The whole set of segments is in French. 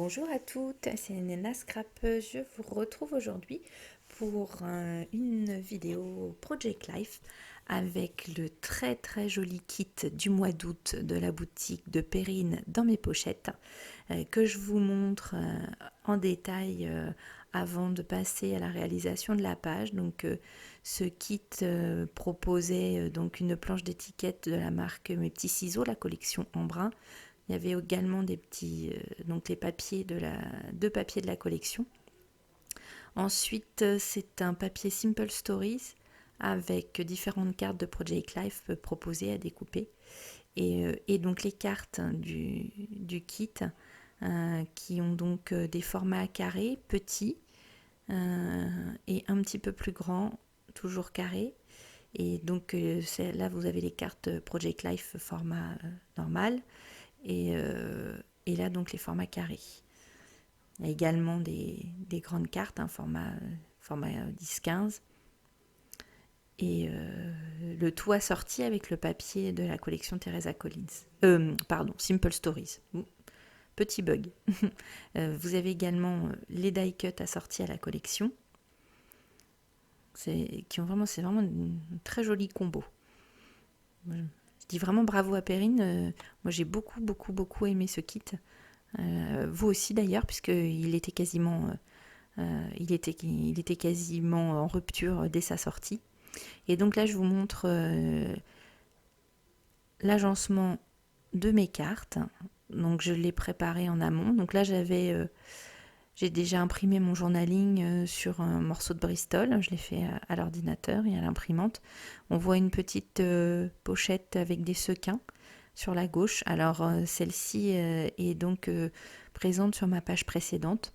Bonjour à toutes, c'est Nena Scrap. Je vous retrouve aujourd'hui pour une vidéo Project Life avec le très joli kit du mois d'août de la boutique de Perrine dans mes pochettes que je vous montre en détail avant de passer à la réalisation de la page. Donc ce kit proposait donc une planche d'étiquette de la marque Mes Petits Ciseaux, la collection en brun. Il y avait également des petits, donc les papiers deux papiers de la collection. Ensuite, c'est un papier Simple Stories avec différentes cartes de Project Life proposées à découper. Et donc les cartes du kit qui ont donc des formats carrés, petits et un petit peu plus grands, toujours carrés. Et donc là, vous avez les cartes Project Life format normal. Et là, donc, les formats carrés. Il y a également des grandes cartes, format 10-15. Et le tout assorti avec le papier de la collection Teresa Collins. Pardon, Simple Stories. Petit bug. Vous avez également les die cut assortis à la collection. C'est vraiment un très joli combo. Je dis vraiment bravo à Perrine. Moi, j'ai beaucoup aimé ce kit. Vous aussi d'ailleurs, puisqu'il était quasiment, il était quasiment en rupture dès sa sortie. Et donc là, je vous montre l'agencement de mes cartes. Donc je l'ai préparé en amont. Donc là, j'ai déjà imprimé mon journaling sur un morceau de Bristol. Je l'ai fait à l'ordinateur et à l'imprimante. On voit une petite pochette avec des sequins sur la gauche. Alors celle-ci est donc présente sur ma page précédente.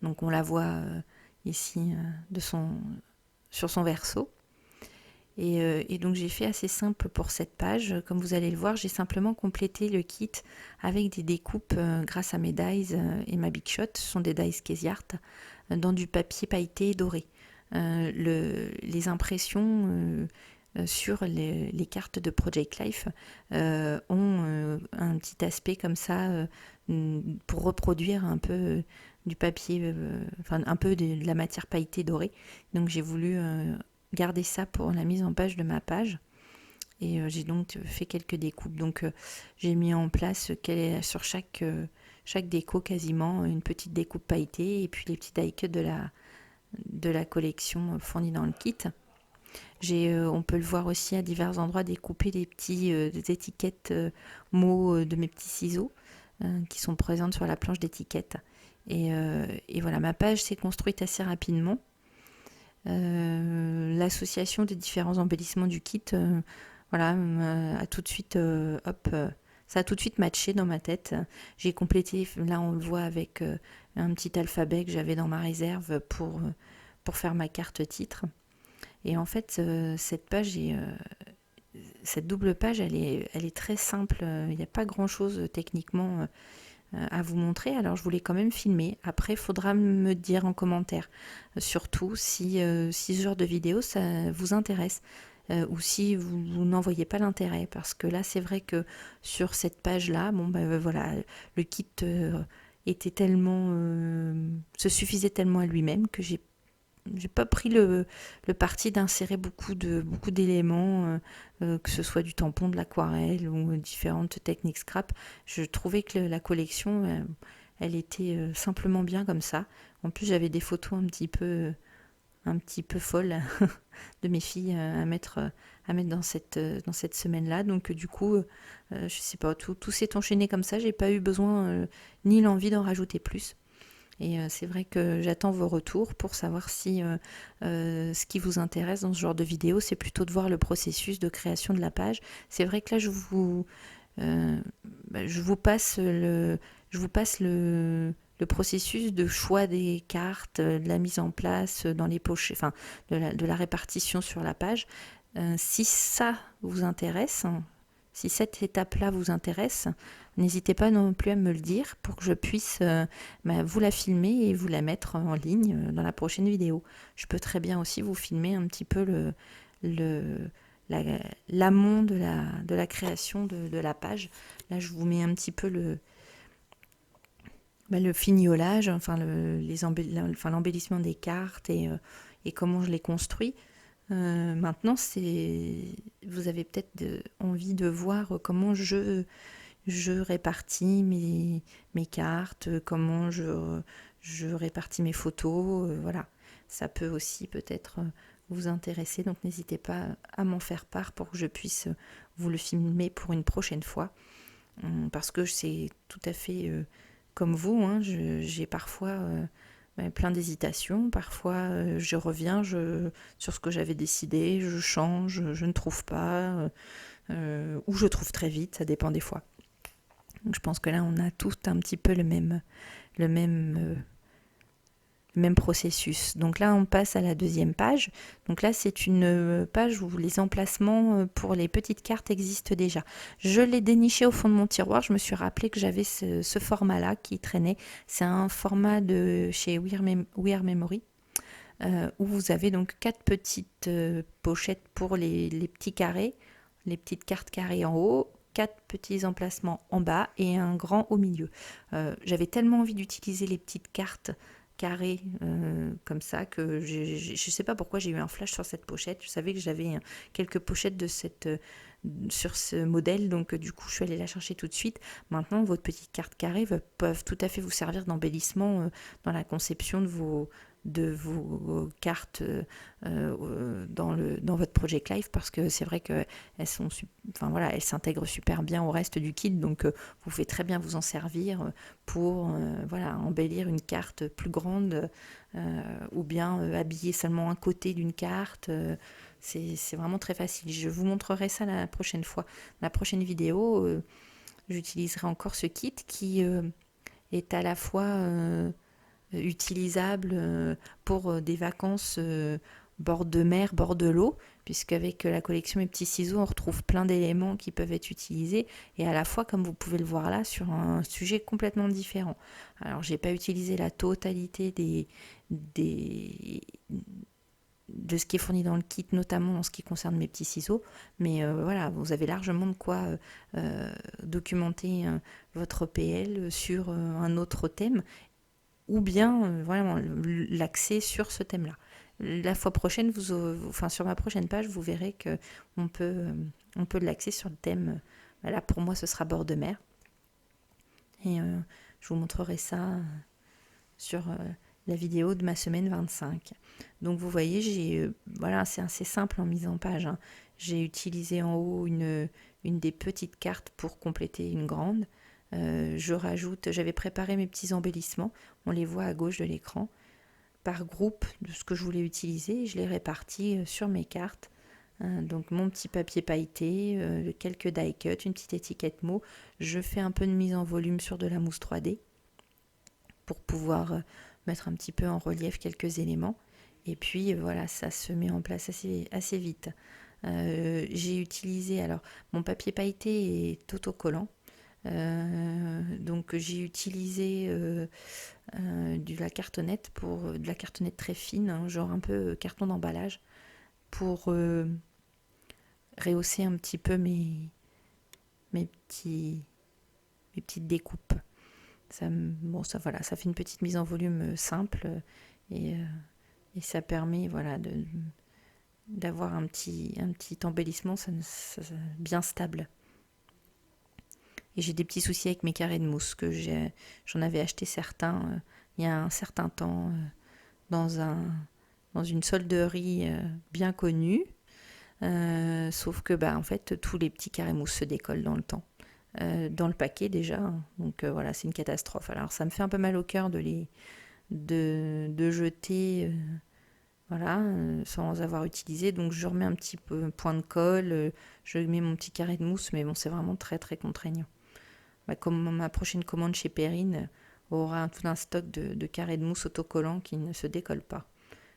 Donc on la voit ici sur son verso. Et donc j'ai fait assez simple pour cette page. Comme vous allez le voir, j'ai simplement complété le kit avec des découpes grâce à mes dies et ma Big Shot. Ce sont des dies Casey-Art dans du papier pailleté doré. Les impressions sur les cartes de Project Life ont un petit aspect comme ça pour reproduire un peu du papier, un peu de la matière pailletée dorée. Donc j'ai voulu garder ça pour la mise en page de ma page. Et j'ai donc fait quelques découpes. Donc j'ai mis en place sur chaque déco quasiment une petite découpe pailletée et puis les petits die cuts de la collection fournie dans le kit. On peut le voir aussi à divers endroits découper des des étiquettes mots de mes petits ciseaux qui sont présentes sur la planche d'étiquette. Et voilà, ma page s'est construite assez rapidement. L'association des différents embellissements du kit, a tout de suite, ça a tout de suite matché dans ma tête. J'ai complété, là on le voit avec un petit alphabet que j'avais dans ma réserve pour faire ma carte titre. Et en fait, cette double page, elle est très simple. Il n'y a pas grand-chose techniquement à vous montrer. Alors, je voulais quand même filmer. Après, il faudra me dire en commentaire, surtout si ce genre de vidéo, ça vous intéresse. Ou si vous n'en voyez pas l'intérêt. Parce que là, c'est vrai que sur cette page-là, voilà, le kit était tellement... se suffisait tellement à lui-même que j'ai pas pris le parti d'insérer beaucoup d'éléments, que ce soit du tampon, de l'aquarelle ou différentes techniques scrap. Je trouvais que la collection, elle était simplement bien comme ça. En plus, j'avais des photos un petit peu folles de mes filles à mettre dans cette semaine-là. Donc du coup, je sais pas, tout s'est enchaîné comme ça. J'ai pas eu besoin ni l'envie d'en rajouter plus. Et c'est vrai que j'attends vos retours pour savoir si ce qui vous intéresse dans ce genre de vidéo, c'est plutôt de voir le processus de création de la page. C'est vrai que là, je vous passe le processus de choix des cartes, de la mise en place dans les poches, de la répartition sur la page. Si ça vous intéresse, si cette étape-là vous intéresse, n'hésitez pas non plus à me le dire pour que je puisse vous la filmer et vous la mettre en ligne dans la prochaine vidéo. Je peux très bien aussi vous filmer un petit peu l'amont de la création de la page. Là, je vous mets un petit peu le fignolage, enfin l'embellissement des cartes et comment je les construis. Maintenant, vous avez peut-être envie de voir comment je répartis mes cartes, comment je répartis mes photos. Voilà, ça peut aussi peut-être vous intéresser. Donc n'hésitez pas à m'en faire part pour que je puisse vous le filmer pour une prochaine fois. Parce que c'est tout à fait comme vous, hein, j'ai parfois plein d'hésitations, parfois je reviens sur ce que j'avais décidé, je change, je ne trouve pas, ou je trouve très vite, ça dépend des fois. Donc je pense que là on a tous un petit peu le même processus. Donc là, on passe à la deuxième page. Donc là, c'est une page où les emplacements pour les petites cartes existent déjà. Je l'ai déniché au fond de mon tiroir. Je me suis rappelé que j'avais ce format-là qui traînait. C'est un format de chez We Are Memory. Où vous avez donc 4 petites pochettes pour les petits carrés, les petites cartes carrées en haut, 4 petits emplacements en bas et un grand au milieu. J'avais tellement envie d'utiliser les petites cartes carrées comme ça que je ne sais pas pourquoi j'ai eu un flash sur cette pochette. Je savais que j'avais quelques pochettes de sur ce modèle, donc du coup je suis allée la chercher tout de suite. Maintenant, votre petite carte carrée peuvent tout à fait vous servir d'embellissement dans la conception de vos cartes dans votre Project Life, parce que c'est vrai qu'elles elles s'intègrent super bien au reste du kit, donc vous pouvez très bien vous en servir pour embellir une carte plus grande ou bien habiller seulement un côté d'une carte. C'est vraiment très facile. Je vous montrerai ça la prochaine fois. La prochaine vidéo, j'utiliserai encore ce kit qui est à la fois utilisable pour des vacances bord de mer, bord de l'eau, puisqu'avec la collection Mes Petits Ciseaux, on retrouve plein d'éléments qui peuvent être utilisés, et à la fois, comme vous pouvez le voir là, sur un sujet complètement différent. Alors, j'ai pas utilisé la totalité de ce qui est fourni dans le kit, notamment en ce qui concerne Mes Petits Ciseaux, mais voilà, vous avez largement de quoi documenter votre PL sur un autre thème, ou bien vraiment l'axer sur ce thème-là. La fois prochaine, sur ma prochaine page, vous verrez que on peut l'axer sur le thème. Là, pour moi, ce sera bord de mer. Et je vous montrerai ça sur la vidéo de ma semaine 25. Donc vous voyez, c'est assez simple en mise en page, hein. J'ai utilisé en haut une des petites cartes pour compléter une grande. J'avais préparé mes petits embellissements, on les voit à gauche de l'écran, par groupe de ce que je voulais utiliser, et je les répartis sur mes cartes. Donc mon petit papier pailleté, quelques die cuts, une petite étiquette mot. Je fais un peu de mise en volume sur de la mousse 3D pour pouvoir mettre un petit peu en relief quelques éléments. Et puis voilà, ça se met en place assez vite. J'ai utilisé, alors mon papier pailleté est autocollant. Donc j'ai utilisé de la cartonnette de la cartonnette très fine, hein, genre un peu carton d'emballage, pour rehausser un petit peu mes petites découpes. Ça fait une petite mise en volume simple et ça permet d'avoir un petit embellissement bien stable. Et j'ai des petits soucis avec mes carrés de mousse, j'en avais acheté certains il y a un certain temps dans une solderie bien connue. Sauf que en fait, tous les petits carrés mousse se décollent dans le temps. Dans le paquet déjà, hein. Donc voilà, c'est une catastrophe. Alors ça me fait un peu mal au cœur de jeter sans avoir utilisé. Donc je remets un petit peu point de colle, je mets mon petit carré de mousse, mais bon, c'est vraiment très très contraignant. Comme ma prochaine commande chez Perrine aura tout un stock de carrés de mousse autocollants qui ne se décollent pas.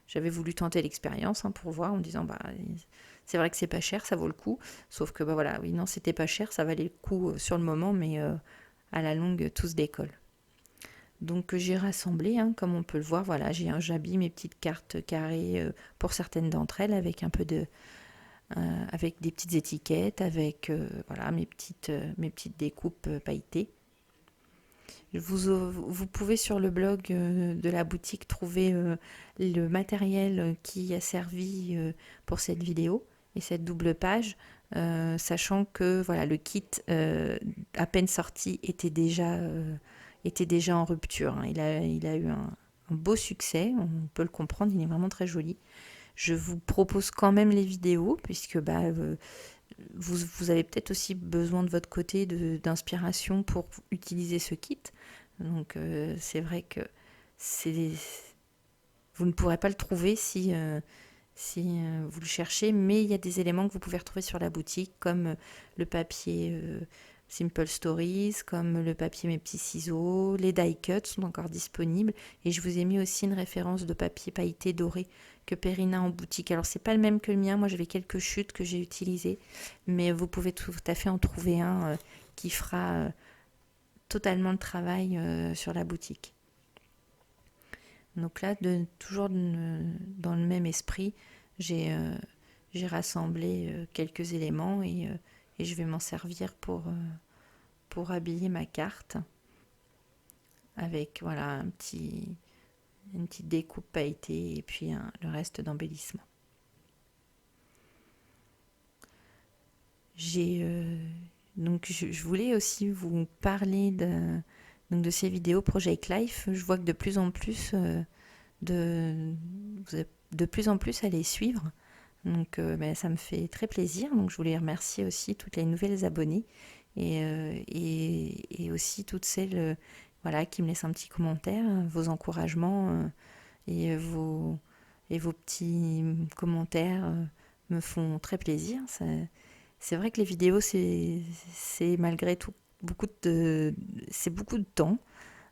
J'avais voulu tenter l'expérience pour voir en me disant c'est vrai que c'est pas cher, ça vaut le coup. Sauf que c'était pas cher, ça valait le coup sur le moment, mais à la longue tout se décolle. Donc j'ai rassemblé, comme on peut le voir, voilà, j'habille mes petites cartes carrées pour certaines d'entre elles avec un peu avec des petites étiquettes, avec mes petites découpes pailletées. Vous pouvez sur le blog de la boutique trouver le matériel qui a servi pour cette vidéo et cette double page, sachant que voilà, le kit à peine sorti était déjà en rupture, hein. Il a eu un beau succès, on peut le comprendre, il est vraiment très joli. Je vous propose quand même les vidéos, puisque vous avez peut-être aussi besoin de votre côté d'inspiration pour utiliser ce kit. Donc c'est vrai que c'est, vous ne pourrez pas le trouver si vous le cherchez, mais il y a des éléments que vous pouvez retrouver sur la boutique, comme le papier Simple Stories, comme le papier Mes Petits Ciseaux, les die cuts sont encore disponibles, et je vous ai mis aussi une référence de papier pailleté doré que Perrine a en boutique. Alors c'est pas le même que le mien, moi j'avais quelques chutes que j'ai utilisées, mais vous pouvez tout à fait en trouver un qui fera totalement le travail sur la boutique. Donc là, toujours dans le même esprit, j'ai rassemblé quelques éléments et je vais m'en servir pour habiller ma carte avec voilà une petite découpe pailletée et puis le reste d'embellissement. Donc je voulais aussi vous parler de ces vidéos Project Life. Je vois que de plus en plus vous êtes de plus en plus à les suivre. Donc ça me fait très plaisir. Donc je voulais remercier aussi toutes les nouvelles abonnées et aussi toutes celles voilà, qui me laissent un petit commentaire, vos encouragements et vos petits commentaires me font très plaisir. C'est vrai que les vidéos, c'est malgré tout c'est beaucoup de temps.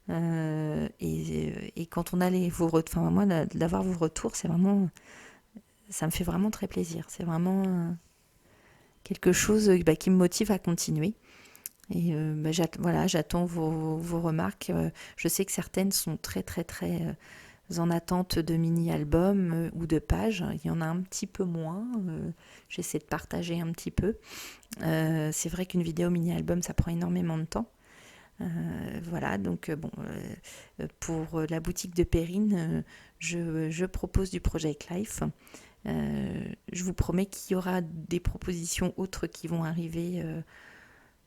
Et quand on a vos retours, enfin moi d'avoir vos retours, ça me fait vraiment très plaisir. C'est vraiment quelque chose qui me motive à continuer. Et voilà, j'attends vos remarques. Je sais que certaines sont très très très en attente de mini-albums ou de pages. Il y en a un petit peu moins. J'essaie de partager un petit peu. C'est vrai qu'une vidéo mini-album, ça prend énormément de temps. Voilà, donc pour la boutique de Perrine, je propose du Project Life. Je vous promets qu'il y aura des propositions autres qui vont arriver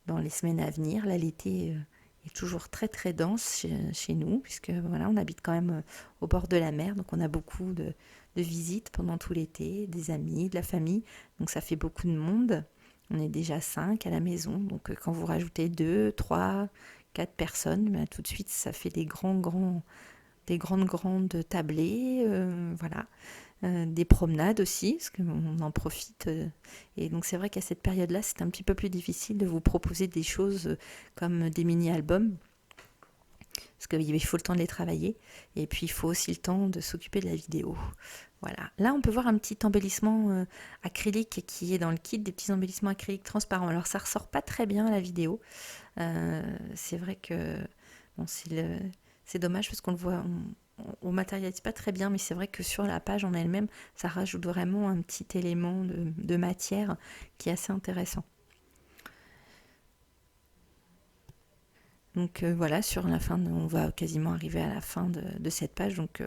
dans les semaines à venir. Là, l'été est toujours très très dense chez nous, puisque voilà, on habite quand même au bord de la mer, donc on a beaucoup de visites pendant tout l'été, des amis, de la famille, donc ça fait beaucoup de monde. On est déjà 5 à la maison, donc quand vous rajoutez 2, 3, 4 personnes, tout de suite ça fait des grandes tablées, voilà. Des promenades aussi, parce qu'on en profite. Et donc c'est vrai qu'à cette période-là, c'est un petit peu plus difficile de vous proposer des choses comme des mini-albums, parce qu'il faut le temps de les travailler, et puis il faut aussi le temps de s'occuper de la vidéo. Voilà. Là, on peut voir un petit embellissement acrylique qui est dans le kit, des petits embellissements acryliques transparents. Alors ça ressort pas très bien à la vidéo. C'est vrai que bon, c'est dommage parce qu'on le voit, on matérialise pas très bien, mais c'est vrai que sur la page en elle-même, ça rajoute vraiment un petit élément de matière qui est assez intéressant. Donc voilà, sur la fin, on va quasiment arriver à la fin de cette page. Donc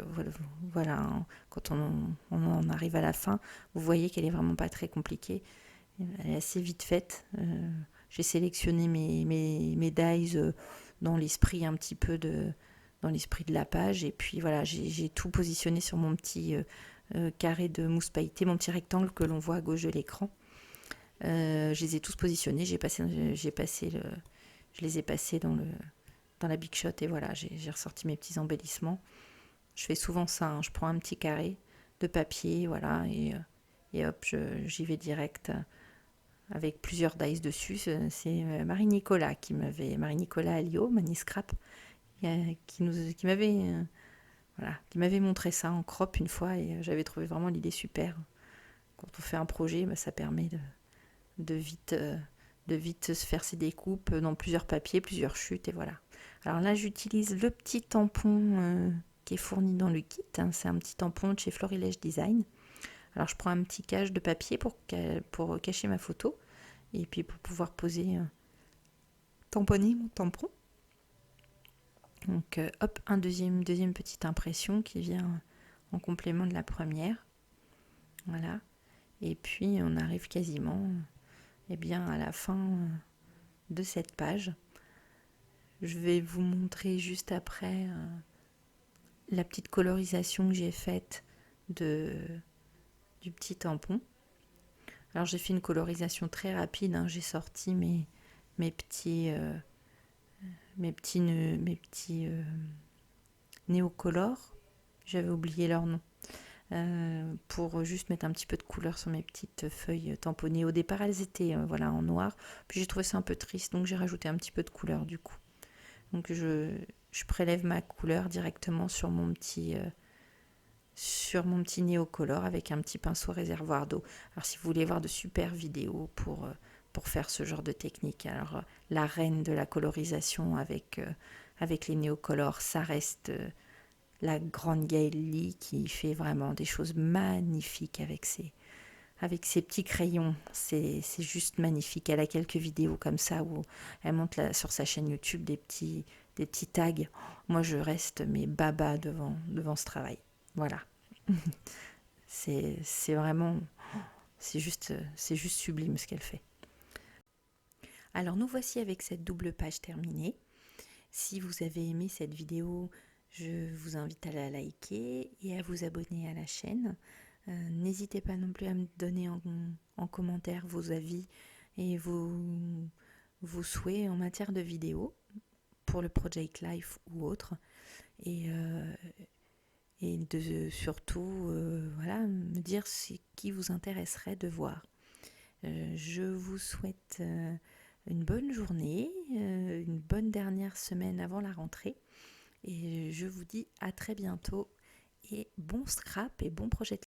voilà, hein, quand on en arrive à la fin, vous voyez qu'elle est vraiment pas très compliquée. Elle est assez vite faite. J'ai sélectionné mes dies dans l'esprit un petit peu dans l'esprit de la page. Et puis voilà, j'ai tout positionné sur mon petit carré de mousse pailletée, mon petit rectangle que l'on voit à gauche de l'écran. Je les ai tous positionnés. Je les ai passés dans la Big Shot et voilà, j'ai ressorti mes petits embellissements. Je fais souvent ça, hein, je prends un petit carré de papier, voilà, et hop, j'y vais direct avec plusieurs dice dessus. C'est Marie-Nicolas Marie-Nicolas Alliot, Maniscrap, qui m'avait montré ça en crop une fois et j'avais trouvé vraiment l'idée super. Quand on fait un projet, ça permet de vite se faire ses découpes dans plusieurs papiers, plusieurs chutes et voilà. Alors là, j'utilise le petit tampon qui est fourni dans le kit. Hein. C'est un petit tampon de chez Florilège Design. Alors je prends un petit cache de papier pour cacher ma photo et puis pour pouvoir tamponner mon tampon. Donc hop, deuxième petite impression qui vient en complément de la première. Voilà. Et puis on arrive quasiment à la fin de cette page. Je vais vous montrer juste après la petite colorisation que j'ai faite du petit tampon. Alors j'ai fait une colorisation très rapide, hein. J'ai sorti mes petits néocolores, j'avais oublié leur nom, pour juste mettre un petit peu de couleur sur mes petites feuilles tamponnées. Au départ elles étaient en noir, puis j'ai trouvé ça un peu triste, donc j'ai rajouté un petit peu de couleur du coup. Donc je prélève ma couleur directement sur mon petit néocolore avec un petit pinceau réservoir d'eau. Alors si vous voulez voir de super vidéos pour faire ce genre de technique, alors la reine de la colorisation avec les néocolores, ça reste la grande Gaëlle Lee, qui fait vraiment des choses magnifiques avec ses petits crayons. C'est juste magnifique. Elle a quelques vidéos comme ça où elle monte sur sa chaîne YouTube des petits tags. Moi je reste baba devant ce travail. Voilà. C'est vraiment, c'est juste sublime ce qu'elle fait. Alors nous voici avec cette double page terminée. Si vous avez aimé cette vidéo, je vous invite à la liker et à vous abonner à la chaîne. N'hésitez pas non plus à me donner en commentaire vos avis et vos souhaits en matière de vidéos pour le Project Life ou autre. Et surtout me dire ce qui vous intéresserait de voir. Je vous souhaite une bonne journée, une bonne dernière semaine avant la rentrée, et je vous dis à très bientôt et bon scrap et bon projet.